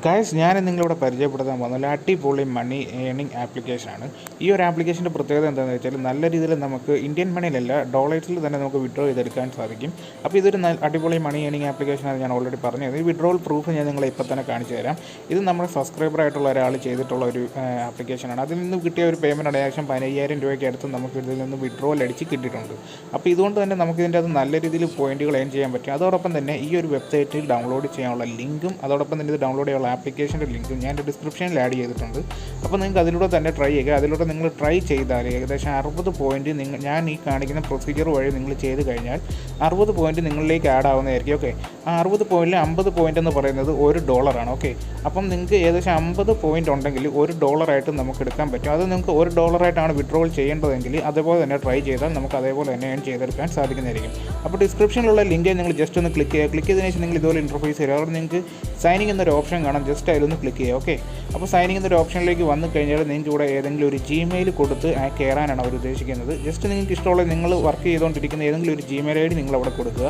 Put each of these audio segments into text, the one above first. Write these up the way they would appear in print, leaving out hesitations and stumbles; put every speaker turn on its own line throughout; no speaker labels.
Guys ഞാൻ നിങ്ങളിവിടെ പരിചയപ്പെടുത്താൻ പോകുന്നത് അടിപൊളി മണി ഏണിംഗ് ആപ്ലിക്കേഷനാണ്. ഈ ഒരു ആപ്ലിക്കേഷൻ്റെ പ്രത്യേകത എന്താണെന്ന് വെച്ചാൽ നല്ല രീതിയിൽ നമുക്ക് ഇന്ത്യൻ മണിയിലല്ല ഡോളേഴ്സിൽ തന്നെ നമുക്ക് വിഡ്രോ ചെയ്തെടുക്കാൻ സാധിക്കും. അപ്പോൾ ഇതൊരു അടിപൊളി മണി ഏണിംഗ് ആപ്ലിക്കേഷനാണ്. ഞാൻ ഓൾറെഡി പറഞ്ഞത് ഈ വിഡ്രോവൽ പ്രൂഫ് ഞാൻ നിങ്ങളെ ഇപ്പോൾ തന്നെ കാണിച്ചു തരാം. ഇത് നമ്മുടെ സബ്സ്ക്രൈബറായിട്ടുള്ള ഒരാൾ ചെയ്തിട്ടുള്ള ഒരു ആപ്ലിക്കേഷനാണ്. അതിൽ നിന്ന് കിട്ടിയ ഒരു പേയ്മെൻറ്റ് ഏകദേശം 15,000 രൂപയ്ക്ക് അടുത്ത് നമുക്ക് ഇതിൽ നിന്ന് വിഡ്രോവൽ അടിച്ച് കിട്ടിയിട്ടുണ്ട്. അപ്പോൾ ഇതുകൊണ്ട് തന്നെ നമുക്ക് ഇതിൻ്റെ അത് നല്ല രീതിയിൽ പോയിന്റുകൾ ഏൺ ചെയ്യാൻ പറ്റും. അതോടൊപ്പം തന്നെ ഈ ഒരു വെബ്സൈറ്റിൽ ഡൗൺലോഡ് ചെയ്യാനുള്ള ലിങ്കും അതോടൊപ്പം തന്നെ ഇത് ഡൗൺലോഡ് ആപ്ലിക്കേഷൻ്റെ ലിങ്ക് ഞാൻ ഡിസ്ക്രിപ്ഷനിൽ ആഡ് ചെയ്തിട്ടുണ്ട്. അപ്പോൾ നിങ്ങൾക്ക് അതിലൂടെ തന്നെ ട്രൈ ചെയ്യുക. അതിലൂടെ നിങ്ങൾ ട്രൈ ചെയ്താൽ ഏകദേശം 60 പോയിൻറ്റ് ഞാൻ ഈ കാണിക്കുന്ന പ്രൊസീജിയർ വഴി നിങ്ങൾ ചെയ്ത് കഴിഞ്ഞാൽ 60 പോയിൻറ്റ് നിങ്ങളിലേക്ക് ആഡ് ആവുന്നതായിരിക്കും. ഓക്കെ, ആ 60 പോയിൻറ്റിൽ 50 പോയിൻ്റ് എന്ന് പറയുന്നത് $1. ഓക്കെ, അപ്പം നിങ്ങൾക്ക് ഏകദേശം 50 പോയിൻ്റ് ഉണ്ടെങ്കിൽ $1 നമുക്ക് എടുക്കാൻ പറ്റും. അത് നിങ്ങൾക്ക് $1 വിഡ്രോവൽ ചെയ്യേണ്ടതെങ്കിൽ അതേപോലെ തന്നെ ട്രൈ ചെയ്താൽ നമുക്ക് അതേപോലെ തന്നെ ഏൺ ചെയ്തെടുക്കാൻ സാധിക്കുന്നതായിരിക്കും. അപ്പോൾ ഡിസ്ക്രിപ്ഷനിലുള്ള ലിങ്ക് നിങ്ങൾ ജസ്റ്റ് ഒന്ന് ക്ലിക്ക് ചെയ്യുക. ക്ലിക്ക് ചെയ്തതിനു ശേഷം നിങ്ങൾ ഇതുപോലെ ഇൻ്റർഫേസ് ചെയ്യുക. അവിടെ നിങ്ങൾക്ക് സൈനിങ് എന്നൊരു ഓപ്ഷൻ കാണാം. ജസ്റ്റ് അതിലൊന്ന് ക്ലിക്ക് ചെയ്യുക. ഓക്കെ, അപ്പോൾ സൈനിങ് എന്നൊരു ഓപ്ഷനിലേക്ക് വന്നു കഴിഞ്ഞാൽ നിങ്ങൾക്ക് ഇവിടെ ഏതെങ്കിലും ഒരു ജിമെയിൽ കൊടുത്ത് കയറാനാണ് അവർ ഉദ്ദേശിക്കുന്നത്. ജസ്റ്റ് നിങ്ങൾക്ക് ഇഷ്ടമുള്ള നിങ്ങൾ വർക്ക് ചെയ്തുകൊണ്ടിരിക്കുന്ന ഏതെങ്കിലും ഒരു ജിമെയിൽ ID നിങ്ങൾ അവിടെ കൊടുക്കുക.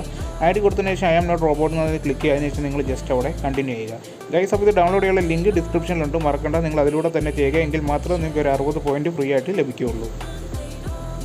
ID കൊടുത്തതിന് ശേഷം ഐ ആം നോട്ട് റോബോട്ട് എന്നതിൽ ക്ലിക്ക് ചെയ്തതിന് ശേഷം നിങ്ങൾ ജസ്റ്റ് അവിടെ കണ്ടിന്യൂ ചെയ്യുക. ഗൈസ്, അപ്പോൾ ഇത് ഡൗൺലോഡ് ചെയ്യാനുള്ള ലിങ്ക് ഡിസ്ക്രിപ്ഷനിലുണ്ട്, മറക്കണ്ട. നിങ്ങൾ അതിലൂടെ തന്നെ ചെയ്യുക. എങ്കിൽ മാത്രമേ നിങ്ങൾക്ക് ഒരു 60 പോയിൻറ്റ് ഫ്രീ ആയിട്ട് ലഭിക്കുകയുള്ളൂ.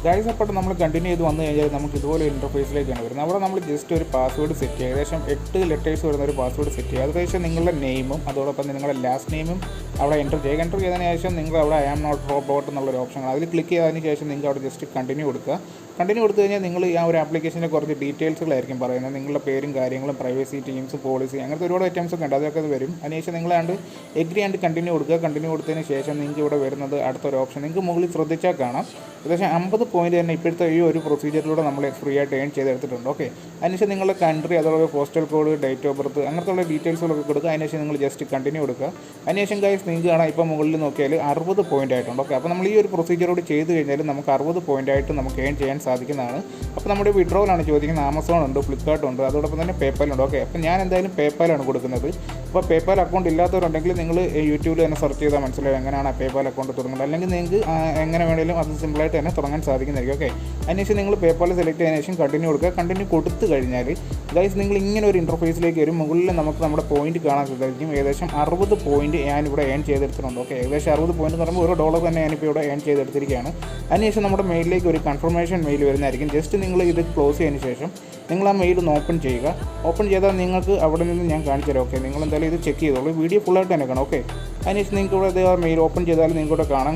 ഗൈസ്, അപ്പോൾ നമ്മൾ കണ്ടിന്യൂ ചെയ്ത് വന്നു കഴിഞ്ഞാൽ നമുക്ക് ഇതുപോലെ ഇൻ്റർഫേസിലേക്കാണ് വരുന്നത്. അവിടെ നമ്മൾ ജസ്റ്റ് ഒരു പാസ്വേഡ് സെറ്റ് ചെയ്യുക. ഏകദേശം 8 ലെറ്റേഴ്സ് വരുന്ന ഒരു പാസ്വേഡ് സെറ്റ് ചെയ്യുക. അതിനുശേഷം നിങ്ങളുടെ നെയിമും അതോടൊപ്പം നിങ്ങളുടെ ലാസ്റ്റ് നെയിമും അവിടെ എൻ്റർ ചെയ്യുക. എൻ്റർ ചെയ്തതിന് ശേഷം നിങ്ങൾ അവിടെ ഐ ആം നോട്ട് റോബോട്ട് എന്നുള്ളൊരു ഓപ്ഷൻ അതിൽ ക്ലിക്ക് ചെയ്തതിന് ശേഷം നിങ്ങൾ അവിടെ ജസ്റ്റ് കണ്ടിന്യൂ കൊടുക്കുക. കണ്ടിന്യൂ കൊടുത്തു കഴിഞ്ഞാൽ നിങ്ങൾ ആ ഒരു ആപ്ലിക്കേഷൻ്റെ കുറച്ച് ഡീറ്റെയിൽസുകളായിരിക്കും പറയുന്നത്. നിങ്ങളുടെ പേരും കാര്യങ്ങളും പ്രൈവസി ടീംസ് പോളിസി അങ്ങനത്തെ ഒരുപാട് ഐറ്റംസ് ഒക്കെ ഉണ്ട്. അതൊക്കെ അത് വരും. അതിനുശേഷം നിങ്ങളാണ്ട് എഗ്രി ആൻഡ് കണ്ടിന്യൂ കൊടുക്കുക. കണ്ടിന്യൂ കൊടുത്തതിന് ശേഷം നിങ്ങൾക്ക് ഇവിടെ വരുന്നത് അടുത്തൊരു ഓപ്ഷൻ നിങ്ങൾക്ക് മുകളിൽ ശ്രദ്ധിച്ചാൽ കാണാം. ഏകദേശം 50 പോയിൻറ്റ് തന്നെ ഇപ്പോഴത്തെ ഈ ഒരു പ്രൊസീജിയറിലൂടെ നമ്മൾ ഫ്രീ ആയിട്ട് ഏൺ ചെയ്തെടുത്തിട്ടുണ്ട്. ഓക്കെ, അതിനുശേഷം നിങ്ങളുടെ കൺട്രി അതോടെ postal code date of birth അങ്ങനത്തെ ഡീറ്റെയിൽസുകളൊക്കെ കൊടുക്കുക. അതിനുശേഷം നിങ്ങൾ ജസ്റ്റ് കണ്ടിന്യൂ കൊടുക്കുക. അതിനുശേഷം ഗൈസ് നിങ്ങൾക്ക് കാണാം ഇപ്പോൾ മുകളിൽ നോക്കിയാൽ 60 പോയിൻ്റ് ആയിട്ടുണ്ട്. ഓക്കെ, അപ്പോൾ നമ്മൾ ഈ ഒരു പ്രൊസീജിയറോട് ചെയ്ത് കഴിഞ്ഞാൽ നമുക്ക് 60 പോയിൻ്റ് ആയിട്ട് നമുക്ക് ഏൺ ചെയ്യാൻ സാധിക്കുന്നതാണ്. അപ്പോൾ നമ്മുടെ വിഡ്രോവലാണ് ചോദിക്കുന്നത്. ആമസോൺ ഉണ്ട്, ഫ്ലിപ്കാർട്ട് ഉണ്ട്, അതോടൊപ്പം തന്നെ പേപ്പാൽ ഉണ്ട്. ഓക്കെ, അപ്പോൾ ഞാൻ എന്തായാലും പേപ്പാലാണ് കൊടുക്കുന്നത്. അപ്പോൾ പേപ്പാൽ അക്കൗണ്ട് ഇല്ലാത്തവരുണ്ടെങ്കിൽ നിങ്ങൾ യൂട്യൂബിൽ തന്നെ സെർച്ച് ചെയ്താൽ മനസ്സിലാവും എങ്ങനെയാണ് പേപ്പാൽ അക്കൗണ്ട് തുടങ്ങുന്നത്. അല്ലെങ്കിൽ നിങ്ങൾക്ക് എങ്ങനെ വേണമെങ്കിലും അത് സിമ്പിളായിട്ട് തന്നെ തുടങ്ങാൻ സാധിക്കുന്നതായിരിക്കും. ഓക്കെ, അതിനുശേഷം നിങ്ങൾ പേപ്പാൽ സെലക്ട് ചെയ്തതിനു ശേഷം കണ്ടിന്യൂ കൊടുക്കുക. കണ്ടിന്യൂ കൊടുത്തു കഴിഞ്ഞാൽ ഗൈസ് നിങ്ങൾ ഇങ്ങനെ ഒരു ഇൻ്റർഫേസിലേക്ക് വരും. മുകളിൽ നമുക്ക് നമ്മുടെ പോയിന്റ് കാണാൻ സാധിക്കും. ഏകദേശം 60 പോയിൻറ്റ് ഞാനിവിടെ ഏൺ ചെയ്തെടുത്തിട്ടുണ്ട്. ഓക്കെ, ഏകദേശം 60 പോയിൻറ്റ് എന്ന് പറയുമ്പോൾ $1 തന്നെ ഞാനിപ്പോൾ ഇവിടെ ഏൺ ചെയ്തെടുത്തിരിക്കുകയാണ്. അതിനുശേഷം നമ്മുടെ മെയിലിലേക്ക് ഒരു കൺഫർമേഷൻ മെയിൽ വരുന്നതായിരിക്കും. ജസ്റ്റ് നിങ്ങൾ ഇത് ക്ലോസ് ചെയ്തതിന് ശേഷം നിങ്ങൾ ആ മെയിൽ ഒന്ന് ഓപ്പൺ ചെയ്യുക. ഓപ്പൺ ചെയ്താൽ നിങ്ങൾക്ക് അവിടെ നിന്ന് ഞാൻ കാണിച്ചു തരാം. ഓക്കെ, നിങ്ങൾ എന്തായാലും ഇത് ചെക്ക് ചെയ്തോളൂ. വീഡിയോ ഫുള്ളായിട്ട് തന്നെ കാണാം. ഓക്കെ, അതിനുശേഷം നിങ്ങൾക്ക് ഇവിടെ ഇത് മെയിൽ ഓപ്പൺ ചെയ്താൽ നിങ്ങൾക്കിവിടെ കാണാം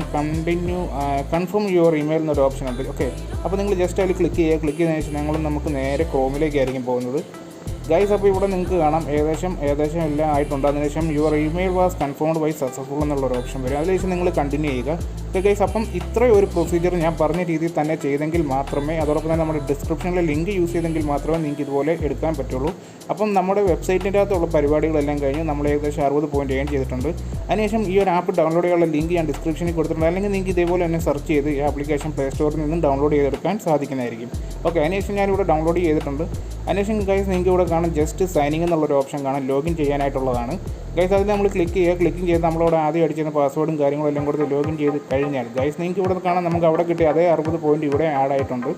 കൺഫേം യുവർ ഇമെയിൽ എന്നൊരു ഓപ്ഷൻ ഉണ്ട്. ഓക്കെ, അപ്പോൾ നിങ്ങൾ ജസ്റ്റ് അതിൽ ക്ലിക്ക് ചെയ്യുക. ക്ലിക്ക് ചെയ്തതിനു ശേഷം നമുക്ക് നേരെ ക്രോമിലേക്കായിരിക്കും പോകുന്നത്. ഗൈസ്, അപ്പോൾ ഇവിടെ നിങ്ങൾക്ക് കാണാം ഏകദേശം എല്ലാം ആയിട്ടുണ്ട്. അതിനുശേഷം your email was confirmed by successful എന്നുള്ളൊരു ഓപ്ഷൻ വരും. അതിനുശേഷം നിങ്ങൾ കണ്ടിന്യൂ ചെയ്യുക. ഓക്കെ ഗൈസ്, അപ്പം ഇത്രയും ഒരു പ്രൊസീജിയർ ഞാൻ പറഞ്ഞ രീതിയിൽ തന്നെ ചെയ്തെങ്കിൽ മാത്രമേ അതോടൊപ്പം തന്നെ നമ്മുടെ ഡിസ്ക്രിപ്ഷനിലെ ലിങ്ക് യൂസ് ചെയ്തെങ്കിൽ മാത്രമേ നിങ്ങൾക്ക് ഇതുപോലെ എടുക്കാൻ പറ്റുള്ളൂ. അപ്പം നമ്മുടെ വെബ്സൈറ്റിൻ്റെ അകത്തുള്ള പരിപാടികളെല്ലാം കഴിഞ്ഞ് നമ്മൾ ഏകദേശം 60 പോയിൻറ്റ് ഏൺ ചെയ്തിട്ടുണ്ട്. അതിനുശേഷം ഈ ഒരു ആപ്പ് ഡൗൺലോഡ് ചെയ്യാനുള്ള ലിങ്ക് ഞാൻ ഡിസ്ക്രിപ്ഷനിൽ കൊടുത്തിട്ടുണ്ട്. അല്ലെങ്കിൽ നിങ്ങൾക്ക് ഇതേപോലെ തന്നെ സെർച്ച് ചെയ്ത് ഈ ആപ്ലിക്കേഷൻ പ്ലേ സ്റ്റോറിൽ നിന്നും ഡൗൺലോഡ് ചെയ്തെടുക്കാൻ സാധിക്കുന്നതായിരിക്കും. ഓക്കെ, അതിനുശേഷം ഞാനിവിടെ ഡൗൺലോഡ് ചെയ്തിട്ടുണ്ട്. അതിനുശേഷം ഗൈസ് നിങ്ങൾക്ക് ഇവിടെ കാണാം ജസ്റ്റ് സൈനിങ് എന്നുള്ളൊരു ഓപ്ഷൻ കാണാം. ലോഗിൻ ചെയ്യാനായിട്ടുള്ളതാണ്. ഗൈസ്, അതിൽ നമ്മൾ ക്ലിക്ക് ചെയ്യുക. ക്ലിക്ക് ചെയ്ത് നമ്മളവിടെ ആദ്യം അടിച്ചിരുന്ന പാസ്വേഡും കാര്യങ്ങളും എല്ലാം കൊടുത്ത് ലോഗിൻ ചെയ്ത് കഴിഞ്ഞാൽ ഗൈസ് നിങ്ങൾക്ക് ഇവിടെ കാണാം നമുക്ക് അവിടെ കിട്ടിയ അതേ 60 പോയിൻറ്റ് ഇവിടെ ആഡ് ആയിട്ടുണ്ട്.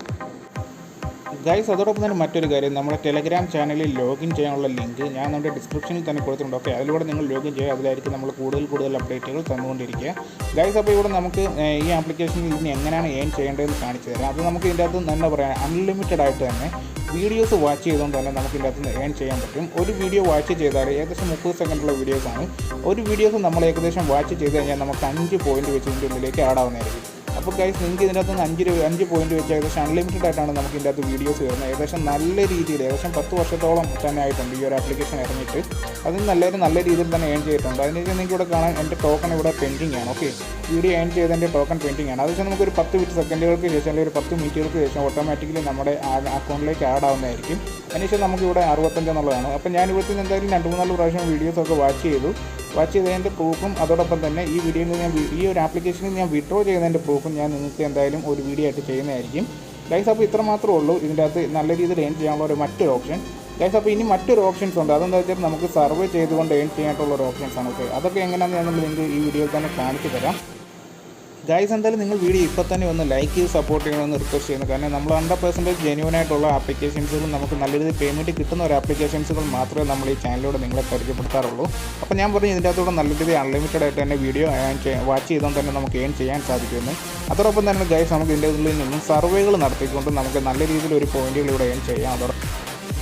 ഗൈസ്, അതോടൊപ്പം തന്നെ മറ്റൊരു കാര്യം, നമ്മുടെ ടെലഗ്രാം ചാനലിൽ ലോഗിൻ ചെയ്യാനുള്ള ലിങ്ക് ഞാൻ നമ്മുടെ ഡിസ്ക്രിപ്ഷനിൽ തന്നെ കൊടുത്തിട്ടുണ്ട്. ഓക്കെ, അതിലൂടെ നിങ്ങൾ ലോഗിൻ ചെയ്യുക. അതിലായിരിക്കും നമ്മൾ കൂടുതൽ അപ്ഡേറ്റുകൾ തന്നുകൊണ്ടിരിക്കുക. ഗൈസ്, അപ്പോൾ ഇവിടെ നമുക്ക് ഈ ആപ്ലിക്കേഷനിൽ ഇനി എങ്ങനെയാണ് ഏൺ ചെയ്യേണ്ടതെന്ന് കാണിച്ചു തരാം. അത് നമുക്ക് ഇതിൻ്റെ അകത്ത് തന്നെ പറയാം അൺലിമിറ്റഡ് ആയിട്ട് തന്നെ വീഡിയോസ് വാച്ച് ചെയ്തുകൊണ്ട് തന്നെ നമുക്ക് ഇതിൻ്റെ അകത്ത് ഏൺ ചെയ്യാൻ പറ്റും. ഒരു വീഡിയോ വാച്ച് ചെയ്താൽ ഏകദേശം 30 സെക്കൻഡുള്ള വീഡിയോസാണ്. ഒരു വീഡിയോസ് നമ്മൾ ഏകദേശം വാച്ച് ചെയ്ത് കഴിഞ്ഞാൽ നമുക്ക് 5 പോയിൻറ്റ് വെച്ച് ഇതിൻ്റെ ഉള്ളിലേക്ക് ആഡ് ആവുന്നതായിരിക്കും. അപ്പോൾ ഗൈസ് നിങ്ങൾക്ക് ഇതിൻ്റെ അകത്ത് 5 പോയിൻറ്റ് വെച്ച് ഏകദേശം അൺലിമിറ്റഡ് ആയിട്ടാണ് നമുക്ക് ഇതിൻ്റെ അകത്ത് വീഡിയോസ് വരുന്നത്. ഏകദേശം നല്ല രീതിയിൽ ഏകദേശം 10 വർഷത്തോളം തന്നെ ആയിട്ടുണ്ട് ഈ ഒരു ആപ്ലിക്കേഷൻ ഇറങ്ങിയിട്ട്. അതിന് നല്ല രീതിയിൽ തന്നെ ഏൺ ചെയ്തിട്ടുണ്ട്. അതിനുശേഷം നിങ്ങൾക്ക് ഇവിടെ കാണാൻ എൻ്റെ ടോക്കൺ ഇവിടെ പെൻഡിങ് ആണ്. ഓക്കെ, വീഡിയോ ഏൺ ചെയ്തതിൻ്റെ ടോക്കൺ പെൻഡിങ് ആണ്. അതിനുശേഷം നമുക്കൊരു 10 സെക്കൻഡുകൾക്ക് ശേഷം അല്ലെങ്കിൽ ഒരു 10 മിനിറ്റുകൾക്ക് ശേഷം ഓട്ടോമാറ്റിക്കലി നമ്മുടെ അക്കൗണ്ടിലേക്ക് ആഡ് ആവുന്നതായിരിക്കും. അതിനുശേഷം നമുക്കിവിടെ 65 എന്നുള്ളതാണ്. അപ്പോൾ ഞാൻ ഇവിടുത്തെ എന്തായാലും 2-3 പ്രാവശ്യം വീഡിയോസൊക്കെ വാച്ച് ചെയ്തതിൻ്റെ പ്രൂഫും അതോടൊപ്പം തന്നെ ഈ വീഡിയോയിൽ നിന്ന് ഈ ഒരു ആപ്ലിക്കേഷനിൽ ഞാൻ വിഡ്രോ ചെയ്യുന്നതിൻ്റെ പ്രൂഫും ഞാൻ നിങ്ങൾക്ക് എന്തായാലും ഒരു വീഡിയോ ആയിട്ട് ചെയ്യുന്നതായിരിക്കും. ഗൈസ്, അപ്പോൾ ഇത്ര മാത്രമേ ഉള്ളൂ ഇതിൻ്റെ അകത്ത് നല്ല രീതിയിൽ ഏൺ ചെയ്യാനുള്ള മറ്റൊരു ഓപ്ഷൻ. ഗൈസ്, അപ്പോൾ ഇനി മറ്റൊരു ഓപ്ഷൻസ് ഉണ്ട്. അതെന്താ വെച്ചാൽ നമുക്ക് സർവേ ചെയ്തുകൊണ്ട് ഏൺ ചെയ്യാനായിട്ടുള്ള ഒരു ഓപ്ഷൻസ് ആണ്. ഓക്കെ, അതൊക്കെ എങ്ങനെയാണെന്ന് ഞാൻ ലിങ്ക് ഈ വീഡിയോയിൽ തന്നെ കാണിച്ചു തരാം. ഗൈസ് എന്തായാലും നിങ്ങൾ വീഡിയോ ഇപ്പോൾ തന്നെ ഒന്ന് ലൈക്ക് ചെയ്ത് സപ്പോർട്ട് ചെയ്യണമെന്ന് റിക്വസ്റ്റ് ചെയ്യുന്നു. കാരണം നമ്മൾ 100% ജെന്യൂൻ ആയിട്ടുള്ള ആപ്ലിക്കേഷൻസുകളും നമുക്ക് നല്ല രീതിയിൽ പേയ്മെൻറ്റ് കിട്ടുന്ന ഒരു ആപ്ലിക്കേഷൻസുകൾ മാത്രമേ നമ്മൾ ഈ ചാനലിലൂടെ നിങ്ങളെ പരിചയപ്പെടുത്താറുള്ളൂ. അപ്പോൾ ഞാൻ പറഞ്ഞു ഇതിൻ്റെ അകത്തൂടെ നല്ല രീതിയിൽ അൺലിമിറ്റഡ് ആയിട്ട് തന്നെ വീഡിയോ വാച്ച് ചെയ്തുകൊണ്ട് തന്നെ നമുക്ക് ഏൺ ചെയ്യാൻ സാധിക്കുമെന്ന്. അതോടൊപ്പം തന്നെ ഗൈസ് നമുക്ക് ഇതിൻ്റെ ഉള്ളിൽ നിന്നും സർവേകൾ നടത്തിക്കൊണ്ട് നമുക്ക് നല്ല രീതിയിൽ ഒരു പോയിന്റുകൾ ഇവിടെ ഏൺ ചെയ്യാം.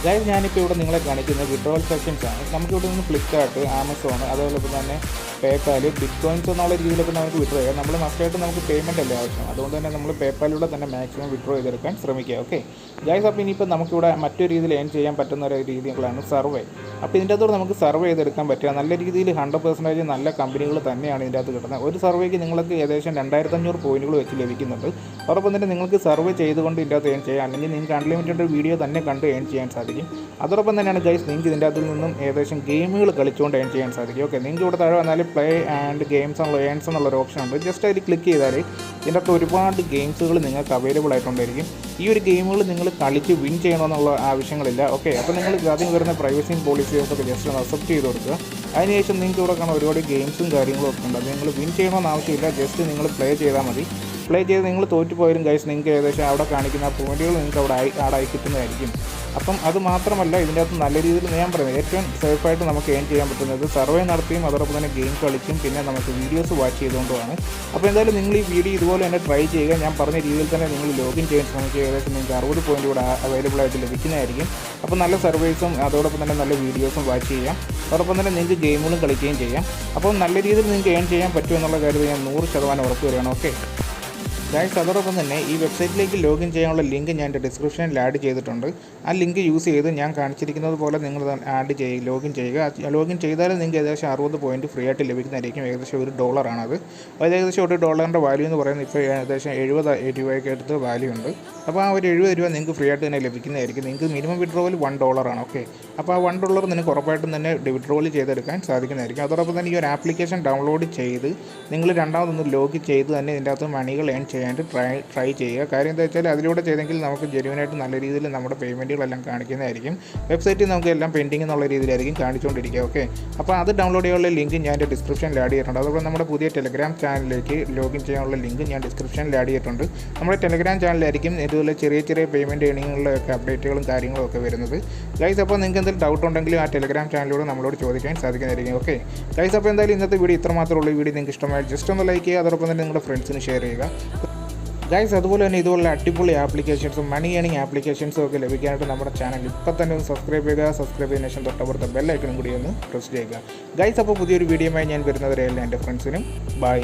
ഗൈസ് ഞാനിപ്പോൾ ഇവിടെ നിങ്ങളെ കാണിക്കുന്നത് വിഡ്രോവൽ സെക്ഷൻസ് ആണ്. നമുക്കിവിടെ നിന്ന് ഫ്ലിപ്കാർട്ട്, ആമസോൺ, അതേപോലെ തന്നെ പേപ്പാൽ, ബിറ്റ്കോയിൻസ് എന്നുള്ള രീതിയിലൊക്കെ നമുക്ക് വിഡ്രോ ചെയ്യാം. നമ്മൾ മസ്റ്റായിട്ട് നമുക്ക് പേയ്മെൻറ്റ് അല്ലേ ആവശ്യം. അതുകൊണ്ട് തന്നെ നമ്മൾ പേപ്പാലിലൂടെ തന്നെ മാക്സിമം വിഡ്രോ ചെയ്തെടുക്കാൻ ശ്രമിക്കുക. ഓക്കെ ഗൈസ്, അപ്പോൾ ഇനിയിപ്പോൾ നമുക്കിവിടെ മറ്റൊരു രീതിയിൽ ഏൺ ചെയ്യാൻ പറ്റുന്ന ഒരു രീതികളാണ് സർവേ. അപ്പോൾ ഇതിൻ്റെ അകത്തോടെ നമുക്ക് സർവേ ചെയ്തെടുക്കാൻ പറ്റുക. നല്ല രീതിയിൽ 100% നല്ല കമ്പനികൾ തന്നെയാണ് ഇതിൻ്റെ അകത്ത് കിട്ടുന്നത്. ഒരു സർവേക്ക് നിങ്ങൾക്ക് ഏകദേശം 2500 പോയിന്റുകൾ വെച്ച് ലഭിക്കുന്നുണ്ട്. അതോടൊപ്പം തന്നെ നിങ്ങൾക്ക് സർവേ ചെയ്തുകൊണ്ട് ഇതിൻ്റെ അകത്ത് ഏൺ ചെയ്യാം. അല്ലെങ്കിൽ നിങ്ങൾക്ക് അൺലിമിറ്റഡ് വീഡിയോ തന്നെ കണ്ട് ഏൺ ചെയ്യാൻ സാധിക്കും. അതോടൊപ്പം തന്നെയാണ് ഗൈസ് നിങ്ങൾക്ക് ഇതിൻ്റെ അതിൽ നിന്നും ഏകദേശം ഗെയിമുകൾ കളിച്ചുകൊണ്ട് ഏൺ ചെയ്യാൻ സാധിക്കും. ഓക്കെ, നിങ്ങൾക്ക് ഇവിടെ താഴെ വന്നാൽ പ്ലേ ആൻഡ് ഗെയിംസ് എന്നുള്ള ഏൺസ് എന്നുള്ളൊരു ഓപ്ഷൻ ഉണ്ട്. ജസ്റ്റ് അതിൽ ക്ലിക്ക് ചെയ്താൽ ഇതിൻ്റെ അകത്ത് ഒരുപാട് ഗെയിംസുകൾ നിങ്ങൾക്ക് അവൈലബിൾ ആയിട്ടുണ്ടായിരിക്കും. ഈ ഒരു ഗെയിമുകൾ നിങ്ങൾ കളിച്ച് വിൻ ചെയ്യണമെന്നുള്ള ആവശ്യങ്ങളില്ല. ഓക്കെ, അപ്പോൾ നിങ്ങൾ ആദ്യം വരുന്ന പ്രൈവസിയും പോളിസിയൊക്കെ ജസ്റ്റ് ഒന്ന് അക്സെപ്റ്റ് ചെയ്ത് കൊടുക്കുക. അതിനുശേഷം നിങ്ങൾക്ക് ഇവിടെ കാണാൻ ഒരുപാട് ഗെയിംസും കാര്യങ്ങളും ഒക്കെ ഉണ്ട്. അത് നിങ്ങൾ വിൻ ചെയ്യണമെന്ന് ആവശ്യമില്ല, ജസ്റ്റ് നിങ്ങൾ പ്ലേ ചെയ്താൽ മതി. പ്ലേ ചെയ്ത് നിങ്ങൾ തോറ്റുപോയാലും ഗൈസ് നിങ്ങൾക്ക് ഏകദേശം അവിടെ കാണിക്കുന്ന പോയിന്റുകൾ നിങ്ങൾക്ക് അവിടെ ആഡായി കിട്ടുന്നതായിരിക്കും. അപ്പം അത് മാത്രമല്ല ഇതിൻ്റെ അകത്ത് നല്ല രീതിയിൽ ഞാൻ പറയുന്നത് ഏറ്റവും സേഫായിട്ട് നമുക്ക് ഏൺ ചെയ്യാൻ പറ്റുന്നത് സർവേ നടത്തിയും അതോടൊപ്പം തന്നെ ഗെയിം കളിച്ചും പിന്നെ നമുക്ക് വീഡിയോസ് വാച്ച് ചെയ്തുകൊണ്ടുമാണ്. അപ്പോൾ എന്തായാലും നിങ്ങൾ ഈ വീഡിയോ ഇതുപോലെ തന്നെ ട്രൈ ചെയ്യുക. ഞാൻ പറഞ്ഞ രീതിയിൽ തന്നെ നിങ്ങൾ ലോഗിൻ ചെയ്യാൻ ശ്രമിക്കുക. ഏകദേശം നിങ്ങൾക്ക് 60 പോയിന്റ് ഇവിടെ അവൈലബിൾ ആയിട്ട് ലഭിക്കുന്നതായിരിക്കും. അപ്പോൾ നല്ല സർവേസും അതോടൊപ്പം തന്നെ നല്ല വീഡിയോസും വാച്ച് ചെയ്യാം. അതോടൊപ്പം തന്നെ നിങ്ങൾക്ക് ഗെയിമുകളും കളിക്കുകയും ചെയ്യാം. അപ്പോൾ നല്ല രീതിയിൽ നിങ്ങൾക്ക് ഏൺ ചെയ്യാൻ പറ്റുമെന്നുള്ള കാര്യത്തിൽ ഞാൻ 100% ഉറപ്പ് വരികയാണ്. ഓക്കെ ഗൈസ്, അതോടൊപ്പം തന്നെ ഈ വെബ്സൈറ്റിലേക്ക് ലോഗിൻ ചെയ്യാനുള്ള ലിങ്ക് ഞാൻ എൻ്റെ ഡിസ്ക്രിപ്ഷനിൽ ആഡ് ചെയ്തിട്ടുണ്ട്. ആ ലിങ്ക് യൂസ് ചെയ്ത് ഞാൻ കാണിച്ചിരിക്കുന്നത് പോലെ നിങ്ങൾ ലോഗിൻ ചെയ്യുക. ലോഗിൻ ചെയ്താൽ നിങ്ങൾക്ക് ഏകദേശം 60 പോയിൻറ്റ് ഫ്രീ ആയിട്ട് ലഭിക്കുന്നതായിരിക്കും. ഏകദേശം $1 ആണത്. അത് ഏകദേശം $1 വാല്യൂ എന്ന് പറയുന്നത് ഇപ്പോൾ ഏകദേശം 70 രൂപയ്ക്ക് അടുത്ത് വാല്യൂ ഉണ്ട്. അപ്പോൾ ആ ഒരു 70 രൂപ നിങ്ങൾക്ക് ഫ്രീ ആയിട്ട് തന്നെ ലഭിക്കുന്നതായിരിക്കും. നിങ്ങൾക്ക് മിനിമം വിഡ്രോവൽ $1 ആണ്. ഓക്കെ, അപ്പോൾ ആ $1 നിങ്ങൾക്ക് ഉറപ്പായിട്ടും തന്നെ വിഡ്രോവൽ ചെയ്തെടുക്കാൻ സാധിക്കുന്നതായിരിക്കും. അതോടൊപ്പം തന്നെ ഈ ഒരു ആപ്ലിക്കേഷൻ ഡൗൺലോഡ് ചെയ്ത് നിങ്ങൾ രണ്ടാമതൊന്ന് ലോഗിൻ ചെയ്ത് തന്നെ ഇതിൻ്റെ അകത്ത് മണികൾ ഏൺ ചെയ്യാനായിട്ട് ട്രൈ ചെയ്യുക. കാര്യം എന്താ വെച്ചാൽ അതിലൂടെ ചെയ്തെങ്കിൽ നമുക്ക് ജെന്യൂനായിട്ട് നല്ല രീതിയിൽ നമ്മുടെ പേയ്മെൻറ്റുകളെല്ലാം കാണിക്കുന്നതായിരിക്കും. വെബ്സൈറ്റിൽ നമുക്ക് എല്ലാം പെൻഡിങ് എന്നുള്ള രീതിയിലായിരിക്കും കാണിച്ചുകൊണ്ടിരിക്കുക. ഓക്കെ, അപ്പോൾ അത് ഡൗൺലോഡ് ചെയ്യാനുള്ള ലിങ്ക് ഞാൻ എൻ്റെ ഡിസ്ക്രിപ്ഷനിൽ ആഡ് ചെയ്തിട്ടുണ്ട്. അതുപോലെ നമ്മുടെ പുതിയ ടെലഗ്രാം ചാനലിലേക്ക് ലോഗിൻ ചെയ്യാനുള്ള ലിങ്ക് ഞാൻ ഡിസ്ക്രിപ്ഷനിൽ ആഡ് ചെയ്തിട്ടുണ്ട്. നമ്മുടെ ടെലഗ്രാം ചാനലിലായിരിക്കും ഇതുപോലെ ചെറിയ പേയ്മെൻറ്റ് ഏണിങ്ങുകളിലൊക്കെ അപ്ഡേറ്റുകളും കാര്യങ്ങളും ഒക്കെ വരുന്നത്. ഗൈസ്, അപ്പോൾ നിങ്ങൾക്ക് എന്തെങ്കിലും ഡൗട്ട് ഉണ്ടെങ്കിൽ ആ ടെലഗ്രാം ചാനലിലൂടെ നമ്മളോട് ചോദിക്കാൻ സാധിക്കുന്നതായിരിക്കും. ഓക്കെ ഗൈസ്, അപ്പോൾ എന്തായാലും ഇന്നത്തെ വീഡിയോ ഇത്ര മാത്രമേ ഉള്ളൂ. വീഡിയോ നിങ്ങൾക്ക് ഇഷ്ടമായി ജസ്റ്റ് ഒന്ന് ലൈക്ക് ചെയ്യുക. അതോടൊപ്പം തന്നെ നിങ്ങളുടെ ഫ്രണ്ട്സിന് ഷെയർ ചെയ്യുക. ഗൈസ്, അതുപോലെ തന്നെ ഇതുപോലുള്ള അടിപൊളി ആപ്ലിക്കേഷൻസും മണി ഏണിംഗ് ആപ്ലിക്കേഷൻസും ഒക്കെ ലഭിക്കാനായിട്ട് നമ്മുടെ ചാനൽ ഇപ്പോൾ തന്നെ ഒന്ന് സബ്സ്ക്രൈബ് ചെയ്യുക. സബ്സ്ക്രൈബ് ചെയ്തതിനു ശേഷം തൊട്ടപ്പുറത്തെ ബെല്ലൈക്കണും കൂടി ഒന്ന് പ്രസ് ചെയ്യുക. ഗൈസ്, അപ്പോൾ പുതിയൊരു വീഡിയോയുമായി ഞാൻ വരുന്നവരെല്ലാം എൻ്റെ ഫ്രണ്ട്സിനും ബൈ.